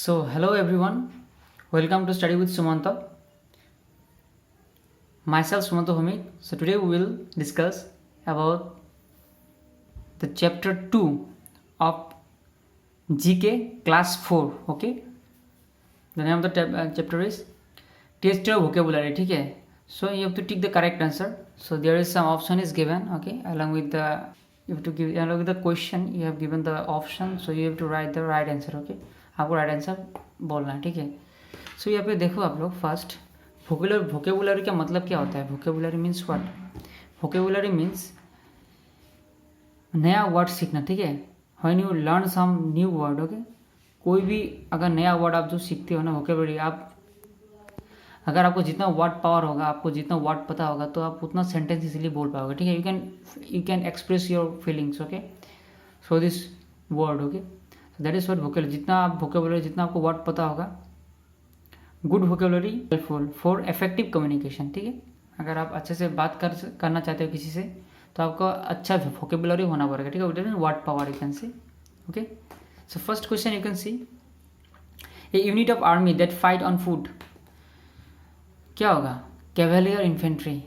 So, hello everyone, welcome to Study with Sumanta. Myself Sumanta Homik. So, today we will discuss about the chapter 2 of GK class 4. Okay, the name of the chapter is Test Your Vocabulary. Okay, so you have to take the correct answer. So, there is some option is given. Okay, along with the question you have given the option, so you have to write the right answer. Okay, आपको right answer बोलना है, ठीक है. सो यहाँ पे देखो आप लोग, फर्स्ट वोकेबुलरी का मतलब क्या होता है. Vocabulary means what. Vocabulary means नया वर्ड सीखना, ठीक है. When you learn some new word. Okay, कोई भी अगर नया वर्ड आप जो सीखते हो ना, वोकेबुलरी आप अगर आपको जितना वर्ड पावर होगा, आपको जितना वर्ड पता होगा, तो आप उतना सेंटेंस इजीली बोल पाओगे, ठीक है. You can express your feelings. Okay, so this word. Okay, that is what vocabulary. जितना आपको वर्ड पता होगा, good vocabulary helpful for effective communication, ठीक है. अगर आप अच्छे से बात करना चाहते हो किसी से, तो आपको अच्छा वोकेबुलरी होना पड़ेगा, ठीक है. With mean word power, you can see. Okay, so first question you can see, a unit of army that fight on foot. क्या होगा? Cavalier infantry.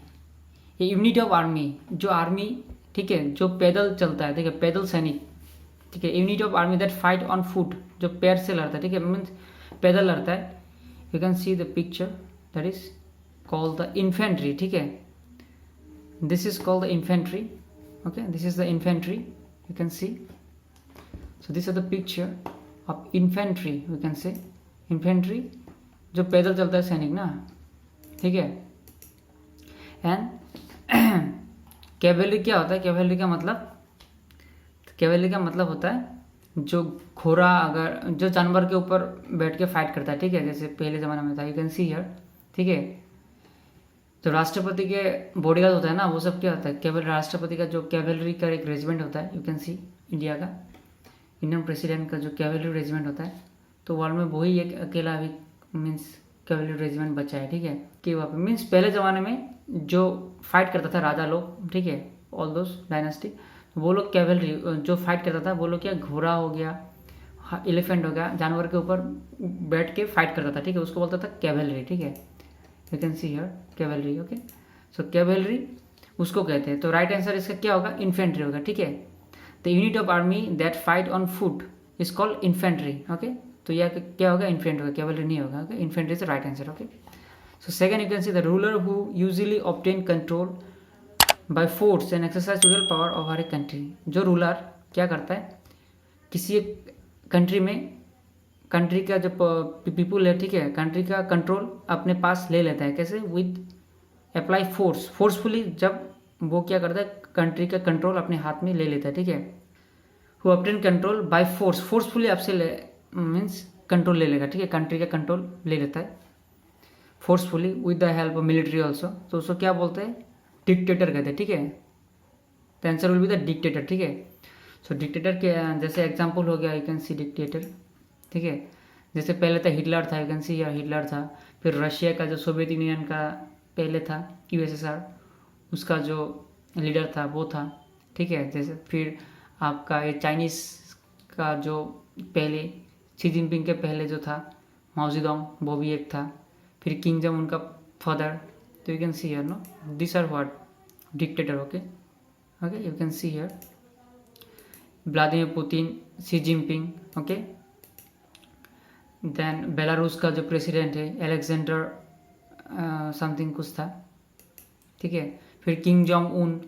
A unit of army, जो आर्मी, ठीक है, जो पैदल चलता है, ठीक है, पैदल सैनिक, ठीक है. Unit of army that fight on foot, जो पैर से लड़ता है, ठीक है, मीन्स पैदल लड़ता है. You can see the picture, that is called the infantry, ठीक है. This is called the infantry. Okay, this is the infantry, you can C. So this is the picture of infantry. You can से infantry, जो पैदल चलता है सैनिक ना, ठीक है. एंड कैवेलरी क्या होता है? कैवेलरी का मतलब होता है जो घोड़ा, अगर जो जानवर के ऊपर बैठ के फाइट करता है, ठीक है, जैसे पहले ज़माने में था. यू कैन सी हियर, ठीक है. जो राष्ट्रपति के बॉडीगार्ड होता है ना, वो सब क्या होता है? कैवेलरी. राष्ट्रपति का जो कैवेलरी का एक रेजिमेंट होता है, यू कैन सी, इंडिया का इंडियन प्रेसिडेंट का जो कैवेलरी रेजिमेंट होता है, तो वर्ल्ड में वही एक अकेला अभी मीन्स कैवेलरी रेजिमेंट बचा है, ठीक है. कि वहाँ पे मीन्स पहले ज़माने में जो फाइट करता था राजा लोग, ठीक है, ऑल दोस डायनेस्टी, वो लोग कैवेलरी जो फाइट करता था, वो लोग क्या, घोड़ा हो गया, एलिफेंट हो गया, जानवर के ऊपर बैठ के फाइट करता था, ठीक है, उसको बोलता था कैवेलरी, ठीक है. You can see here cavalry. Okay, so cavalry उसको कहते हैं. तो राइट आंसर इसका क्या होगा? इन्फेंट्री होगा, ठीक है. The unit of army that fight on foot is called infantry. Okay, तो यह क्या होगा? इन्फेंट्री होगा, कैवेलरी नहीं होगा. Okay, infantry is the right answer. Okay, so second you can see the ruler who usually obtain control by force and exercise total power over a country. जो ruler क्या करता है, किसी एक कंट्री में, कंट्री का जो पीपुल है, ठीक है, कंट्री का कंट्रोल अपने पास ले लेता है. कैसे? With apply force, forcefully. जब वो क्या करता है, कंट्री का कंट्रोल अपने हाथ में ले लेता है, ठीक है. Who obtain control by force, forcefully आपसे मीन्स कंट्रोल ले लेगा, ठीक है, कंट्री का कंट्रोल ले लेता है forcefully with the help of military also. तो उसको क्या बोलते हैं? डिक्टेटर कहते हैं, ठीक है. The answer will be the dictator, ठीक है. सो डिक्टेटर के जैसे एग्जांपल हो गया, यू कैन सी डिक्टेटर, ठीक है. जैसे पहले था हिटलर था, यू कैन सी हिटलर था. फिर रशिया का जो सोवियत यूनियन का पहले था, यूएसएसआर, उसका जो लीडर था वो था, ठीक है. जैसे फिर आपका ये चाइनीज़ का जो पहले शी जिनपिंग के पहले जो था माओ जेडोंग, वो भी एक था. फिर किंग जॉन्ग उनका फादर. तो you can see here, no, this are what dictator. Okay, okay, you can see here Vladimir Putin, Xi Jinping. Okay, then Belarus का जो प्रेसिडेंट है अलेक्जेंडर समथिंग कुछ था, ठीक है. फिर किंग जॉन्ग उन,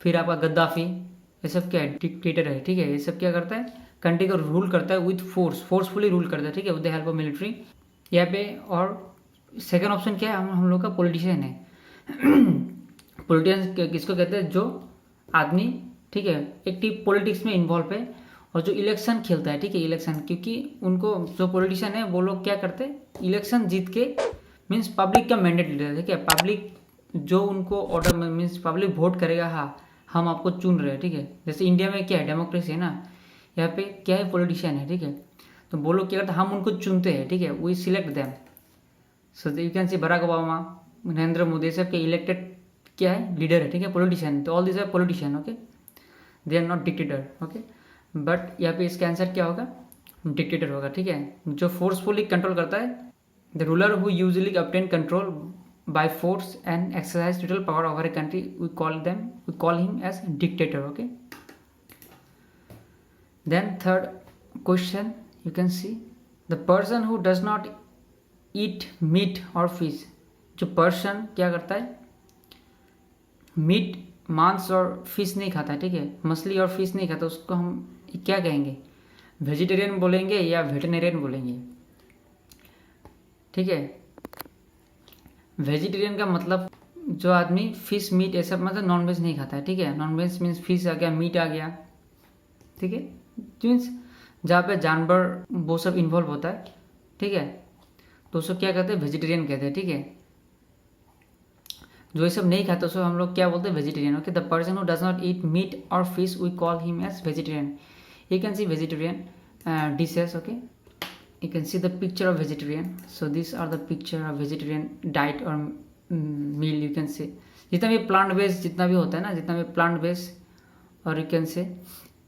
फिर आपका गद्दाफी. ये सब क्या है? डिक्टेटर है, ठीक है. ये सब क्या करता है? कंट्री को रूल करता है विथ फोर्स, फोर्सफुली रूल करता है, ठीक है, with the help of military. यहाँ पे और सेकेंड ऑप्शन क्या है? हम लोग का पॉलिटिशियन है. पॉलिटिशियन किसको कहते हैं? जो आदमी, ठीक है, एक्टिव पॉलिटिक्स में इन्वॉल्व है और जो इलेक्शन खेलता है, ठीक है, इलेक्शन. क्योंकि उनको जो पॉलिटिशियन है वो लोग क्या करते हैं? इलेक्शन जीत के मीन्स पब्लिक का मैंडेट लेते हैं, ठीक है. पब्लिक जो उनको ऑर्डर मीन्स पब्लिक वोट करेगा, हाँ हम आपको चुन रहे हैं, ठीक है. जैसे इंडिया में क्या है? डेमोक्रेसी है ना. यहाँ पे क्या है? पॉलिटिशियन है, ठीक है. तो वो लोग क्या करते हैं? हम उनको चुनते हैं, ठीक है, we select them. So you can see Barack Obama, Narendra Modi, सब के इलेक्टेड क्या है? लीडर है, ठीक है, पॉलिटिशियन. तो all this are politician. Okay, they are not dictator. Okay, but यहाँ पे इसका आंसर क्या होगा? डिक्टेटर होगा, ठीक है, जो फोर्सफुली कंट्रोल करता है। The ruler who usually obtain control by force and exercise total power over a country, we call him as dictator. Okay, then third question, you can see the person who does not eat meat or fish. जो person क्या करता है, meet मांस और fish नहीं खाता है, ठीक है, मछली और फिश नहीं खाता, उसको हम क्या कहेंगे, वेजिटेरियन बोलेंगे या वेटरनेरियन बोलेंगे, ठीक है। वेजिटेरियन का मतलब जो आदमी फिश मीट ये सब मतलब नॉन वेज नहीं खाता है, ठीक है। नॉन वेज मीन्स फिश आ गया, मीट आ गया, ठीक है, मीन्स जहाँ पे जानवर वो सब इन्वॉल्व होता है, ठीक है, तो उसको क्या कहते हैं, वेजिटेरियन कहते हैं, ठीक है। जो ये सब नहीं खाता उसको हम लोग क्या बोलते हैं, vegetarian. Okay, the person who does not eat meat और fish we call him as vegetarian. You can see vegetarian dishes. Okay, you can see the picture of vegetarian. So these are the picture of vegetarian diet or meal, you can see। जितना भी plant based जितना भी होता है ना, जितना भी plant based और यू कैन से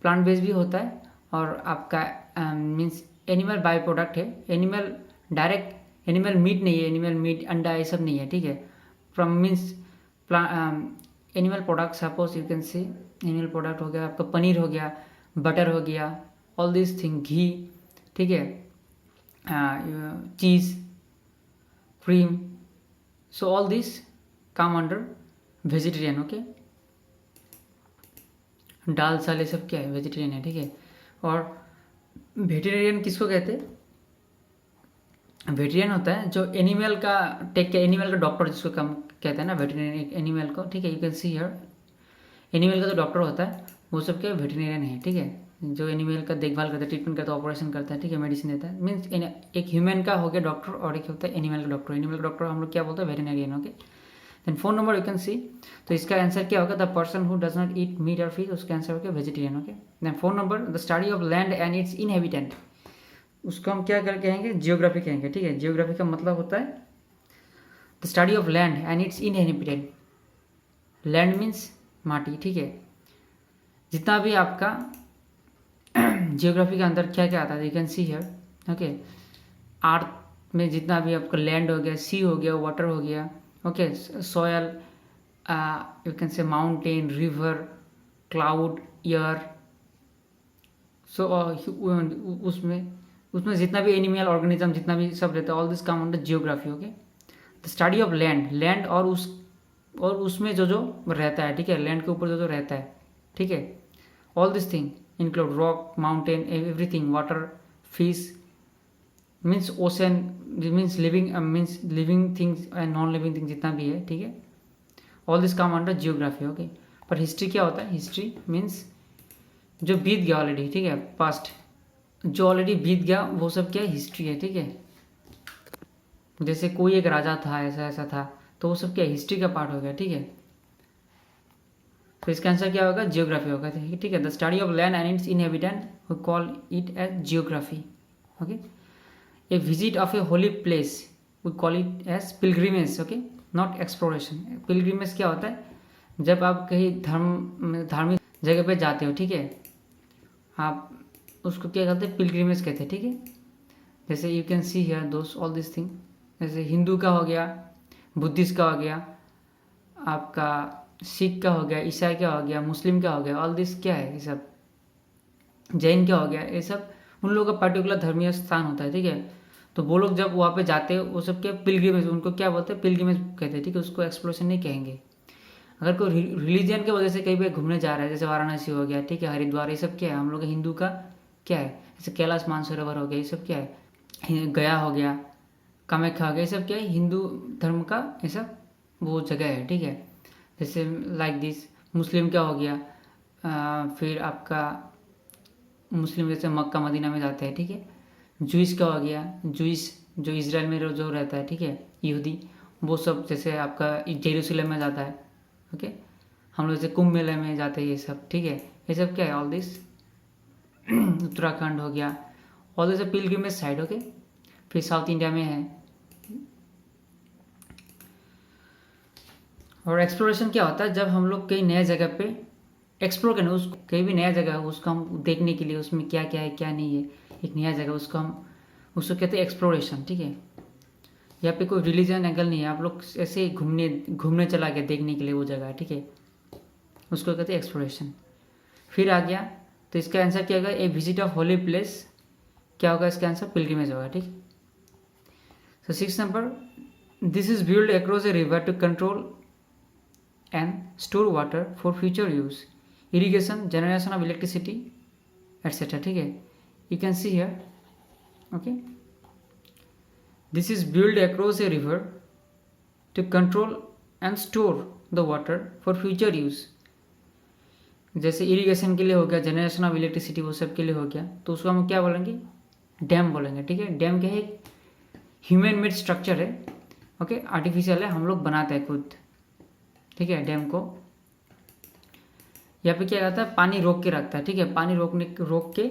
प्लांट बेस्ड भी होता है, और आपका मीन्स एनिमल बाई प्रोडक्ट है, एनिमल डायरेक्ट एनिमल मीट नहीं है, एनिमल मीट अंडा ये सब नहीं है, ठीक है। From means animal product, suppose you can से एनिमल प्रोडक्ट हो गया आपका पनीर हो गया, बटर हो गया, ऑल दिस थिंग, घी, ठीक है, cheese, cream, so all these come under vegetarian। okay, दाल साल ये सब क्या है, वेजिटेरियन है, ठीक है। और वेजिटेरियन किसको कहते हैं, वेजिटेरियन होता है जो एनिमल का टेक केयर, एनिमल का डॉक्टर जिसको कम कहते हैं ना, वेजिटेरियन एनिमल को, ठीक है। You can see here animal का जो डॉक्टर होता है वो सब क्या वेजिटेरियन है, ठीक है, जो एनिमल का देखभाल करता है, ट्रीटमेंट करता है, ऑपरेशन करता है, ठीक है, मेडिसिन देता है। मीन्स एक ह्यूमन का हो गया डॉक्टर और एक होता है एनिमल का डॉक्टर। एनिमल का डॉक्टर हम लोग क्या बोलते हैं, veterinarian. Okay, then 4 number you can see, तो इसका आंसर क्या होगा, the person who does not eat meat और फिश, उसका आंसर होगा vegetarian. Okay, then 4 number the study of land and its inhabitant, उसको हम क्या कर कहेंगे, जियोग्राफी कहेंगे, ठीक है। जियोग्राफी का मतलब होता है the study of land and its inhabitant. Land means माटी, ठीक है। जितना भी आपका जियोग्राफी के अंदर क्या क्या आता है, you can see here. Okay, earth में जितना भी आपका लैंड हो गया, सी हो गया, वाटर हो गया, okay, soil, you can say mountain, river, cloud, air, so उसमें जितना भी एनिमल ऑर्गेनिज्म जितना भी सब रहता है, all this come under geography. Okay, the study of land, land और उसमें जो रहता है, ठीक है, लैंड के ऊपर जो रहता है, ठीक है, all this thing include rock, mountain, everything, water, fish, means ocean, means living things and non living things जितना भी है, ठीक है, all this come under geography। Okay, पर हिस्ट्री क्या होता है, हिस्ट्री मीन्स जो बीत गया ऑलरेडी, ठीक है, पास्ट, जो ऑलरेडी बीत गया वो सब क्या है, हिस्ट्री है, ठीक है। जैसे कोई एक राजा था, ऐसा ऐसा था, तो वो सब क्या हिस्ट्री का पार्ट हो गया, ठीक है। तो इसका आंसर क्या होगा, जियोग्राफी होगा, ठीक है। The study of land and its inhabitant we call it as geography. Okay, a visit of a holy place we call it as pilgrimage. Okay, not exploration. Pilgrimage क्या होता है, जब आप कहीं धार्मिक जगह पे जाते हो, ठीक है, आप उसको क्या कहते हैं, पिलग्रिमेज कहते हैं, ठीक है। जैसे you can see here those all this thing, जैसे हिंदू का हो गया, बुद्धिस्ट का हो गया, आपका सिख का हो गया, ईसाई का हो गया, मुस्लिम का हो गया, ऑल दिस क्या है, ये सब जैन का हो गया, ये सब उन लोगों का पर्टिकुलर धर्मीय स्थान होता है, ठीक है। तो वो लोग जब वहाँ पे जाते हैं वो सब क्या पिलग्रिमेज, उनको क्या बोलते हैं, पिलग्रिमेज कहते हैं, ठीक है, उसको एक्सप्लोरेशन नहीं कहेंगे। अगर कोई रिलीजन की वजह से कहीं पे घूमने जा रहा है, जैसे वाराणसी हो गया, ठीक है, हरिद्वार, ये सब क्या है, हम लोग हिंदू का क्या है, जैसे कैलाश मानसरोवर हो गया, ये सब क्या है, गया हो गया, कामाख्या हो गया, ये सब क्या है, हिंदू धर्म का ये सब वो जगह है, ठीक है। जैसे लाइक दिस मुस्लिम क्या हो गया, फिर आपका मुस्लिम जैसे मक्का मदीना में जाते हैं, ठीक है। जूइस का हो गया, जूइस जो इजराइल में जो रहता है, ठीक है, यहूदी, वो सब जैसे आपका जेरूसलम में जाता है। ओके, हम लोग जैसे कुंभ मेले में जाते हैं, ये सब, ठीक है, ये सब क्या है, ऑल दिस उत्तराखंड हो गया, all this pilgrimage side. Okay, फिर साउथ इंडिया में है। और एक्सप्लोरेशन क्या होता है, जब हम लोग कहीं नए जगह पे एक्सप्लोर करना, उसको कहीं भी नया जगह है उसको हम देखने के लिए, उसमें क्या क्या है क्या नहीं है, एक नया जगह, उसको कहते हैं एक्सप्लोरेशन, ठीक है। यहाँ पे कोई रिलीजन एंगल नहीं है, आप लोग ऐसे ही घूमने चला गया देखने के लिए वो जगह, ठीक है, उसको कहते हैं एक्सप्लोरेशन। फिर आ गया तो इसका आंसर क्या होगा, a visit of holy place, क्या होगा इसका आंसर, पिलग्रिमेज होगा, ठीक। So 6 number, this is build across a river to control and store water for future use, irrigation, generation of electricity etcetera, ठीक है। You can see here, okay, this is build across a river to control and store the water for future use, जैसे irrigation के लिए हो गया, generation of electricity वो सब के लिए हो गया, तो उसको हम क्या बोलेंगे, डैम बोलेंगे, ठीक है। डैम क्या है, एक ह्यूमन मेड स्ट्रक्चर है, ओके, आर्टिफिशियल है, हम लोग बनाते हैं खुद, ठीक है। डैम को यहाँ पे क्या करता है, पानी रोक के रखता है, ठीक है। पानी रोक के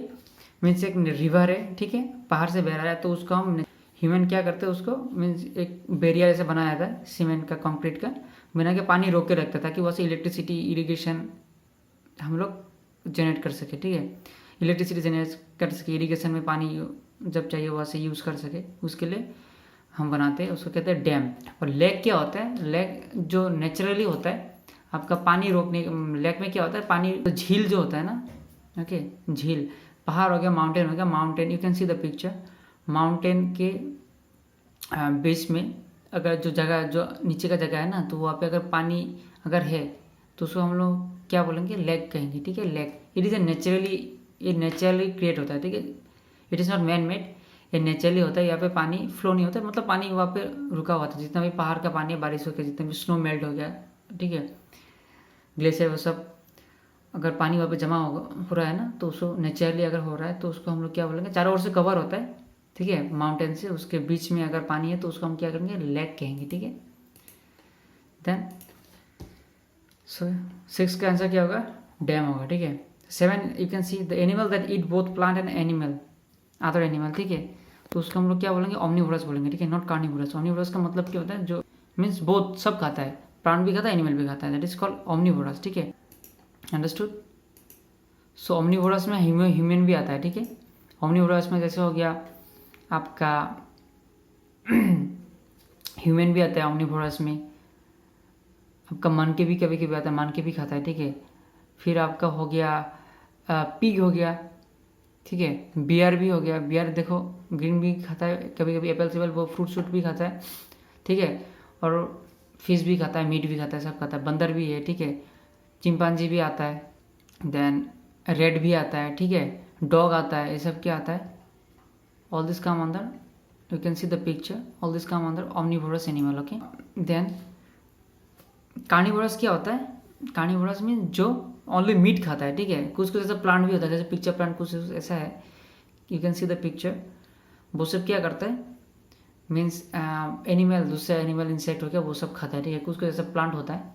मीन्स एक रिवर है, ठीक है, पहाड़ से बह रहा है, तो उसको हम ह्यूमन क्या करते हैं, उसको मीन्स एक बैरियर जैसे बनाया था सीमेंट का, कंक्रीट का बना के पानी रोक के रखता था कि वहाँ से इलेक्ट्रिसिटी, इरिगेशन हम लोग जनरेट कर सके, ठीक है। इलेक्ट्रिसिटी जनरेट कर सके, इरिगेशन में पानी जब चाहिए वहाँ से यूज़ कर सके, उसके लिए हम बनाते हैं, उसको कहते हैं डैम। और लेक क्या होता है, लेक जो नेचुरली होता है आपका पानी रोकने, लेक में क्या होता है, पानी, झील जो होता है ना, ओके, झील, पहाड़ हो गया, माउंटेन हो गया, mountain, you can see the picture, mountain के बेस में अगर जो जगह, जो नीचे का जगह है ना, तो वहाँ पे अगर पानी अगर है तो उसको हम लोग क्या बोलेंगे, लेक कहेंगे, ठीक है। Lake, it is a naturally, ये नेचुरली क्रिएट होता है, ठीक है, it is not man made, ये नेचुरली होता है। यहाँ पे पानी फ्लो नहीं होता है, मतलब पानी वहाँ पे रुका हुआ था, जितना भी पहाड़ का पानी है, बारिश होकर जितना भी स्नो मेल्ट हो गया, ठीक है, ग्लेशियर वो सब, अगर पानी वहाँ पे जमा हो रहा है ना, तो उसको नेचुरली अगर हो रहा है तो उसको हम लोग क्या बोलेंगे, चारों ओर से कवर होता है, ठीक है, माउंटेन से, उसके बीच में अगर पानी है तो उसको हम क्या करेंगे, लेक कहेंगे, ठीक है। देन सो 6 का आंसर क्या होगा, डैम होगा, ठीक है। 7, you can see the animal that eat both plant and animal, other animal, ठीक है, तो उसको हम लोग क्या बोलेंगे, ऑमनीवोरस बोलेंगे, ठीक है, नॉट कार्निवोरस। ऑमनीवोरस का मतलब क्या होता है, जो मीन्स बोथ, सब खाता है, प्लांट भी खाता है, एनिमल भी खाता है, दैट इज कॉल्ड ऑमनीवोरस, ठीक है, अंडरस्टूड। सो ऑमनीवोरस में ह्यूमन भी आता है, ठीक है। ऑमनीवोरस में जैसे हो गया आपका ह्यूमन भी आता है ऑमनीवोरस में, आपका मन के भी कभी कभी आता है, मन के भी खाता है, ठीक है। फिर आपका हो गया पिग हो गया, ठीक है, बियर भी हो गया, बियर देखो ग्रीन भी खाता है, कभी कभी एप्पल सेबल वो फ्रूट भी खाता है, ठीक है, और फिश भी खाता है, मीट भी खाता है, सब खाता है, बंदर भी है, ठीक है, चिंपांजी भी आता है, देन रेड भी आता है, ठीक है, डॉग आता है, ये सब क्या आता है, ऑल दिस कम अंदर, you can see the picture, all this come अंदर omnivorous animal, okay. Then carnivorous क्या होता है, कार्निवोरस में जो ओनली मीट खाता है, ठीक है, कुछ कुछ ऐसा प्लांट भी होता है, जैसे पिक्चर प्लांट कुछ ऐसा है, you can see the picture, वो सब क्या करता है, मीन्स एनिमल, दूसरा एनिमल इंसेक्ट हो गया वो सब खाता है, ठीक है, कुछ कुछ ऐसा प्लांट होता है,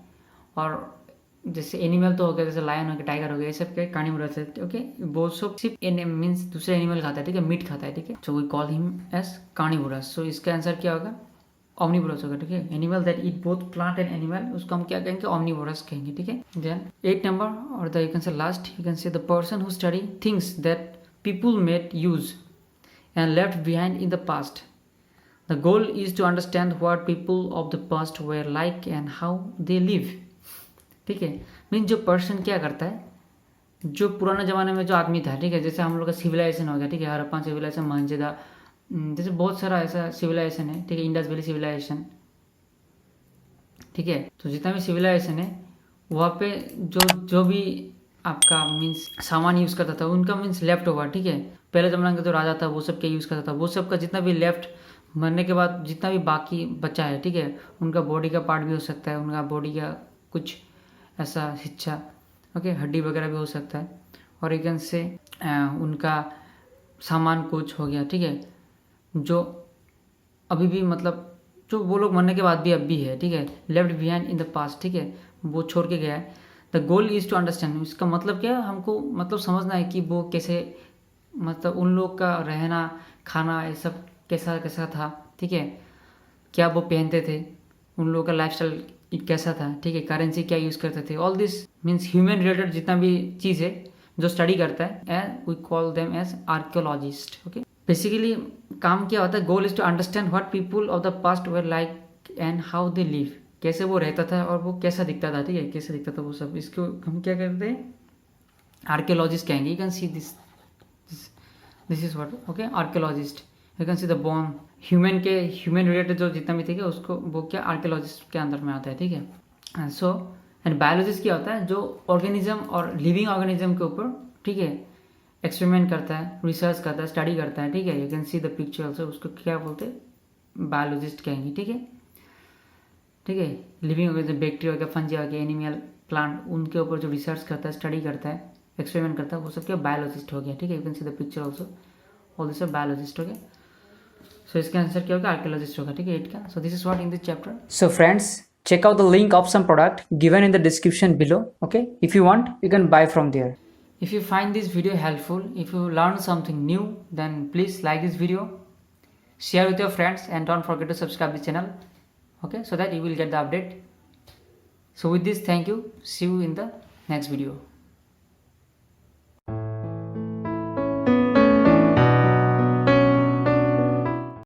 और जैसे एनिमल तो हो गया, जैसे लायन हो गया, टाइगर हो गया, ये सब क्या कार्निवोरस है, ओके, वो सब सिर्फ मीन्स दूसरे एनिमल खाता है, ठीक है, मीट खाता है, ठीक है, so we call him as carnivorous. So इसका आंसर क्या होगा, ऑमनीवोरस होगा, ठीक है। Animal that eat both plant and animal, उसको हम क्या कहेंगे, ऑमनीवोरस कहेंगे, ठीक है। देन 8 नंबर और the you can say last, you can say the person who study things that people made use and left behind in the past, the goal is to understand what people of the past were like and how they live, ठीक है। Mean जो person क्या करता है, जो पुराने ज़माने में जो आदमी था, ठीक है, जैसे हम लोग का सिविलाइजेशन हो गया, ठीक है, हड़प्पा सिविलाइजेशन, मोहनजोदड़ो, जैसे बहुत सारा ऐसा सिविलाइजेशन है, ठीक है, इंडस वैली सिविलाइजेशन, ठीक है, तो जितना भी सिविलाइजेशन है वहाँ पे जो भी आपका मीन्स सामान यूज़ करता था उनका मीन्स लेफ्ट ओवर, ठीक है, पहले ज़माने का जो राजा था वो सब क्या यूज़ करता था, वो सब का जितना भी लेफ्ट, मरने के बाद जितना भी बाकी बचा है, ठीक है, उनका बॉडी का पार्ट भी हो सकता है, उनका बॉडी का कुछ ऐसा हिस्सा, ओके, हड्डी वगैरह भी हो सकता है, और एक से उनका सामान कुछ हो गया, ठीक है, जो अभी भी मतलब जो वो लोग मरने के बाद भी अब भी है, ठीक है, left behind in the past, ठीक है, वो छोड़ के गया है। The goal is to understand, इसका मतलब क्या है, हमको मतलब समझना है कि वो कैसे, मतलब उन लोग का रहना खाना ये सब कैसा कैसा था, ठीक है, क्या वो पहनते थे, उन लोगों का लाइफस्टाइल कैसा था, ठीक है, करेंसी क्या यूज़ करते थे, all this means human related जितना भी चीज़ है जो स्टडी करता है, and we call them as archaeologist. Okay, basically काम क्या होता है, goal is to understand what people of the past were like and how they live, कैसे वो रहता था और वो कैसा दिखता था, ठीक है, कैसे दिखता था वो सब, इसको हम क्या करते हैं, आर्कियोलॉजिस्ट कहेंगे। You can see this is what, okay, archaeologist. You can see the bone, human related जो जितना भी, ठीक है, उसको वो क्या आर्कियोलॉजिस्ट के अंदर में आता है, ठीक है। सो एंड बायोलॉजिस्ट क्या होता है, जो ऑर्गेनिज्म और लिविंग ऑर्गेनिज्म के ऊपर, ठीक है, एक्सपेरिमेंट करता है, रिसर्च करता है, स्टडी करता है, ठीक है। You can see the picture also, उसको क्या बोलते हैं, बायोलॉजिस्ट कहेंगे, ठीक है, ठीक है। लिविंग ऑर्गेनिज्म, बैक्टीरिया हो गया, फंजी हो गया, एनिमल, प्लांट, उनके ऊपर जो रिसर्च करता है, स्टडी करता है, एक्सपेरिमेंट करता है, वो सब क्या बायोलॉजिस्ट हो गया, ठीक है। You can see the picture also, all this biologist हो गया। सो इसका आंसर क्या होगा, आर्कियोलॉजिस्ट होगा, ठीक है, 8 का। So this is what in this chapter. So friends, check out the link of some product given in the description below. Okay, if you want, you can buy from there. If you find this video helpful, if you learned something new, then please like this video, share with your friends, and don't forget to subscribe the channel, okay, so that you will get the update. So with this, thank you, see you in the next video.